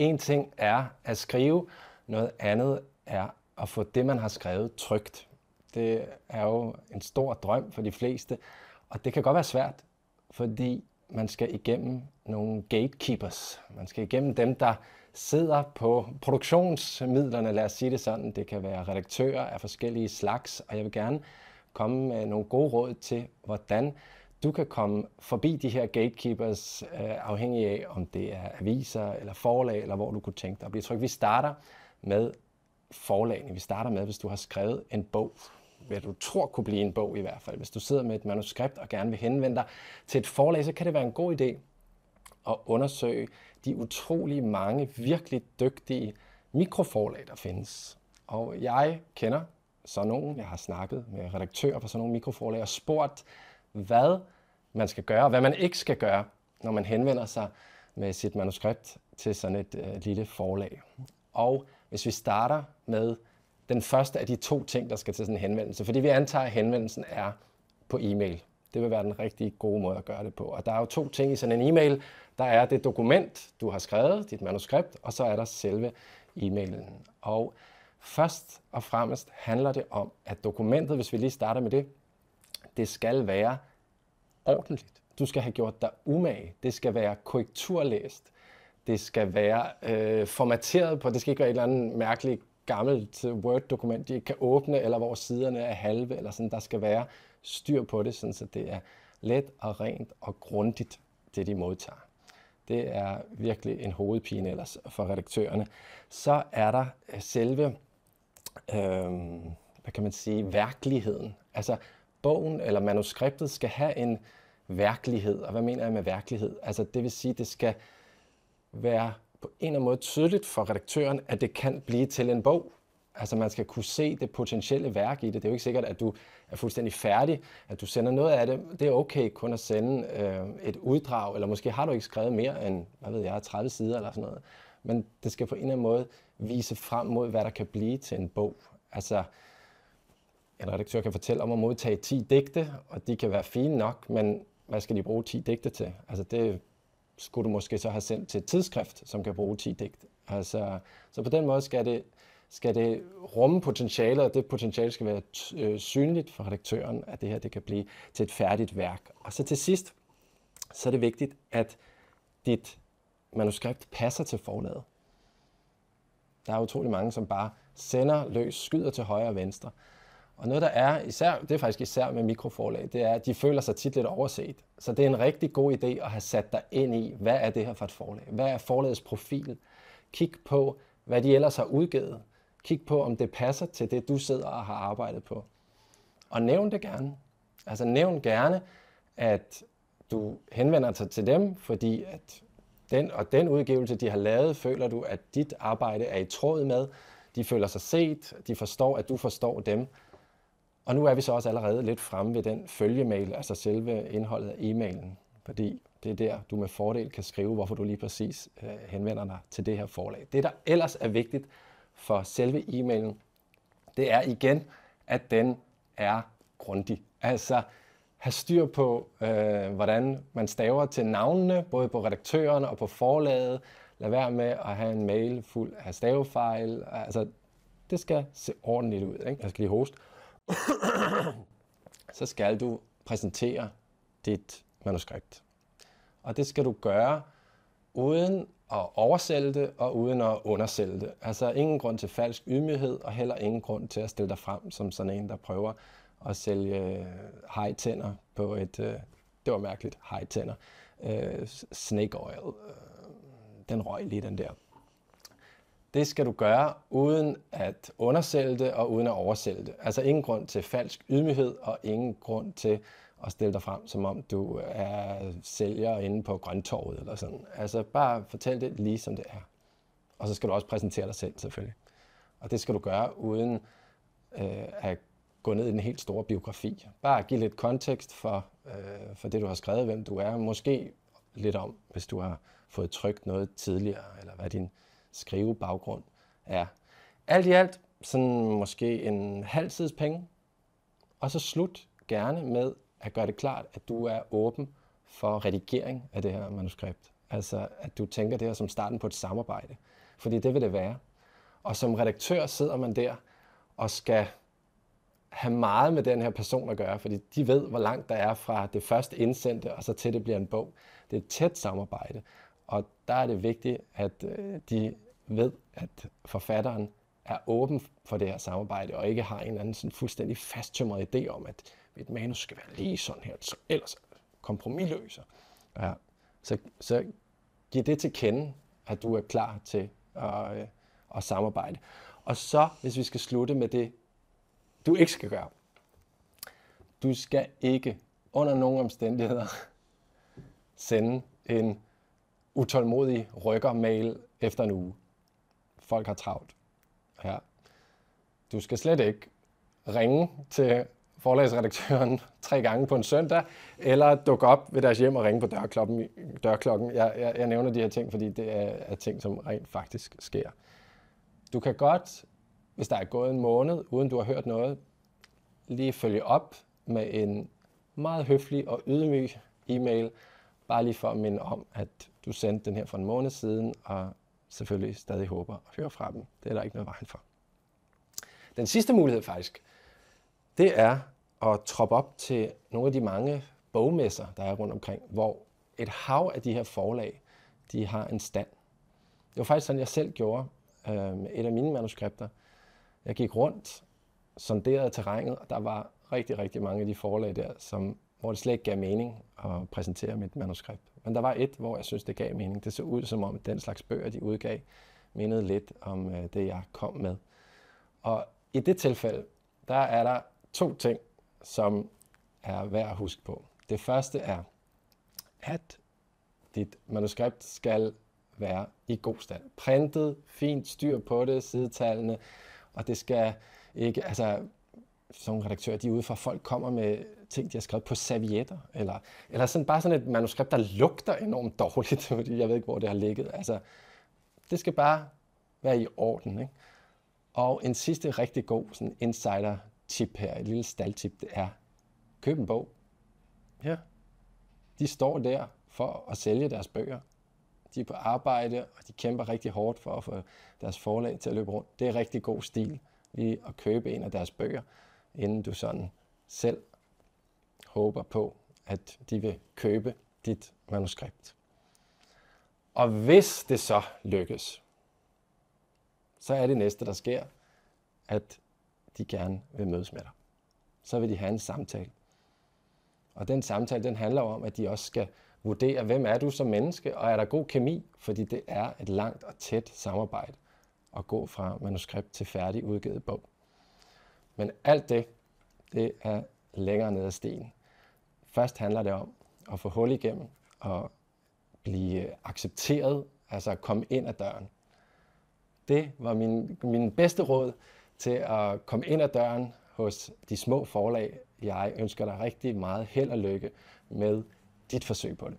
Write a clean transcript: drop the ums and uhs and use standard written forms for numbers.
En ting er at skrive, noget andet er at få det, man har skrevet, trykt. Det er jo en stor drøm for de fleste, og det kan godt være svært, fordi man skal igennem nogle gatekeepers. Man skal igennem dem, der sidder på produktionsmidlerne, lad os sige det sådan. Det kan være redaktører af forskellige slags, og jeg vil gerne komme med nogle gode råd til, hvordan du kan komme forbi de her gatekeepers, afhængig af, om det er aviser eller forlag, eller hvor du kunne tænke dig at blive trykt. Vi starter med forlagene. Vi starter med, hvis du har skrevet en bog, hvad du tror kunne blive en bog i hvert fald. Hvis du sidder med et manuskript og gerne vil henvende dig til et forlag, så kan det være en god idé at undersøge de utrolig mange, virkelig dygtige mikroforlag, der findes. Og jeg kender sådan nogle, jeg har snakket med redaktører på sådan nogle mikroforlag og spurgt, hvad man skal gøre, og hvad man ikke skal gøre, når man henvender sig med sit manuskript til sådan et lille forlag. Og hvis vi starter med den første af de 2 ting, der skal til sådan en henvendelse, fordi vi antager, at henvendelsen er på e-mail. Det vil være den rigtig gode måde at gøre det på. Og der er jo 2 ting i sådan en e-mail. Der er det dokument, du har skrevet, dit manuskript, og så er der selve e-mailen. Og først og fremmest handler det om, at dokumentet, hvis vi lige starter med det, det skal være ordentligt. Du skal have gjort dig umage. Det skal være korrekturlæst. Det skal være formateret på, det skal ikke være et eller andet mærkeligt gammelt Word-dokument, de ikke kan åbne, eller hvor siderne er halve, eller sådan. Der skal være styr på det, sådan, så det er let og rent og grundigt, det de modtager. Det er virkelig en hovedpine ellers for redaktørerne. Så er der selve, hvad kan man sige, værkeligheden. Altså bogen eller manuskriptet skal have en virkelighed. Og hvad mener jeg med virkelighed? Altså det vil sige, det skal være på en eller anden måde tydeligt for redaktøren, at det kan blive til en bog. Altså man skal kunne se det potentielle værk i det. Det er jo ikke sikkert, at du er fuldstændig færdig, at du sender noget af det. Det er okay kun at sende et uddrag, eller måske har du ikke skrevet mere end, 30 sider eller sådan noget. Men det skal på en eller anden måde vise frem mod, hvad der kan blive til en bog. Altså en redaktør kan fortælle om at modtage 10 digte, og de kan være fine nok, men hvad skal de bruge 10 digte til? Altså det skulle du måske så have sendt til et tidsskrift, som kan bruge 10 digte. Altså, så på den måde skal det rumme potentiale, og det potentiale skal være synligt for redaktøren, at det her det kan blive til et færdigt værk. Og så til sidst, så er det vigtigt, at dit manuskript passer til forlaget. Der er utrolig mange, som bare sender løs, skyder til højre og venstre. Og noget, der er, det er faktisk især med mikroforlag, det er, at de føler sig tit lidt overset. Så det er en rigtig god idé at have sat dig ind i, hvad er det her for et forlag? Hvad er forlagets profil? Kig på, hvad de ellers har udgivet. Kig på, om det passer til det, du sidder og har arbejdet på. Og nævn det gerne. Altså nævn gerne, at du henvender dig til dem, fordi at den udgivelse, de har lavet, føler du, at dit arbejde er i tråd med. De føler sig set, de forstår, at du forstår dem. Og nu er vi så også allerede lidt fremme ved den følgemail, altså selve indholdet af e-mailen. Fordi det er der, du med fordel kan skrive, hvorfor du lige præcis henvender dig til det her forlag. Det, der ellers er vigtigt for selve e-mailen, det er igen, at den er grundig. Altså have styr på, hvordan man staver til navnene, både på redaktøren og på forlaget. Lad være med at have en mail fuld af stavefejl. Altså, det skal se ordentligt ud. Ikke? Jeg skal lige hoste. Så skal du præsentere dit manuskript. Og det skal du gøre uden at oversælge det og uden at undersælge det. Altså ingen grund til falsk ydmyghed og heller ingen grund til at stille dig frem som sådan en, der prøver at sælge high-tænder på et, det var mærkeligt, high-tænder, snake oil. Den røg lige den der. Det skal du gøre uden at undersælge det og uden at oversælge det. Altså ingen grund til falsk ydmyghed og ingen grund til at stille dig frem, som om du er sælger inde på Grøntorvet eller sådan. Altså bare fortæl det lige som det er. Og så skal du også præsentere dig selv selvfølgelig. Og det skal du gøre uden at gå ned i den helt store biografi. Bare give lidt kontekst for det, du har skrevet, hvem du er. Måske lidt om, hvis du har fået trykt noget tidligere, eller hvad din skrivebaggrund er. Alt i alt, sådan måske en halv sides penge. Og så slut gerne med at gøre det klart, at du er åben for redigering af det her manuskript. Altså, at du tænker det her som starten på et samarbejde. Fordi det vil det være. Og som redaktør sidder man der og skal have meget med den her person at gøre, fordi de ved, hvor langt der er fra det første indsendte, og så til det bliver en bog. Det er et tæt samarbejde, og der er det vigtigt, at de ved, at forfatteren er åben for det her samarbejde, og ikke har en eller anden sådan fuldstændig fasttømret idé om, at et manus skal være lige sådan her, så ellers kompromisløser. Ja. Så giv det til kende, at du er klar til at samarbejde. Og så, hvis vi skal slutte med det, du ikke skal gøre. Du skal ikke under nogen omstændigheder sende en utålmodig rykkermail efter en uge. Folk har travlt. Ja. Du skal slet ikke ringe til forlagsredaktøren 3 gange på en søndag, eller dukke op ved deres hjem og ringe på dørklokken. Jeg nævner de her ting, fordi det er ting, som rent faktisk sker. Du kan godt, hvis der er gået en måned, uden du har hørt noget, lige følge op med en meget høflig og ydmyg e-mail, bare lige for at minde om, at du sendte den her for en måned siden, og selvfølgelig stadig håber at høre fra dem. Det er der ikke noget vejen for. Den sidste mulighed faktisk, det er at troppe op til nogle af de mange bogmesser, der er rundt omkring, hvor et hav af de her forlag, de har en stand. Det var faktisk sådan, jeg selv gjorde med et af mine manuskripter. Jeg gik rundt, sonderede terrænet, og der var rigtig, rigtig mange af de forlag der, hvor det slet ikke gav mening at præsentere mit manuskript. Men der var et, hvor jeg synes, det gav mening. Det så ud som om, den slags bøger, de udgav, mindede lidt om det, jeg kom med. Og i det tilfælde, der er der 2 ting, som er værd at huske på. Det første er, at dit manuskript skal være i god stand. Printet, fint styr på det, sidetallene, og det skal ikke, altså som redaktør, de er ude for, at folk kommer med ting, de har skrevet på servietter, eller sådan, bare sådan et manuskript, der lugter enormt dårligt, fordi jeg ved ikke, hvor det har ligget. Altså, det skal bare være i orden, ikke? Og en sidste rigtig god sådan insider-tip her, et lille staldtip, det er, køb en bog. Ja. De står der for at sælge deres bøger. De er på arbejde, og de kæmper rigtig hårdt for at få deres forlag til at løbe rundt. Det er rigtig god stil lige at købe en af deres bøger, inden du sådan selv håber på, at de vil købe dit manuskript. Og hvis det så lykkes, så er det næste, der sker, at de gerne vil mødes med dig. Så vil de have en samtale. Og den samtale, den handler om, at de også skal vurdere, hvem er du som menneske, og er der god kemi, fordi det er et langt og tæt samarbejde at gå fra manuskript til færdig udgivet bog. Men alt det er længere ned ad stien. Først handler det om at få hul igennem og blive accepteret, altså at komme ind ad døren. Det var min bedste råd til at komme ind ad døren hos de små forlag. Jeg ønsker dig rigtig meget held og lykke med dit forsøg på det.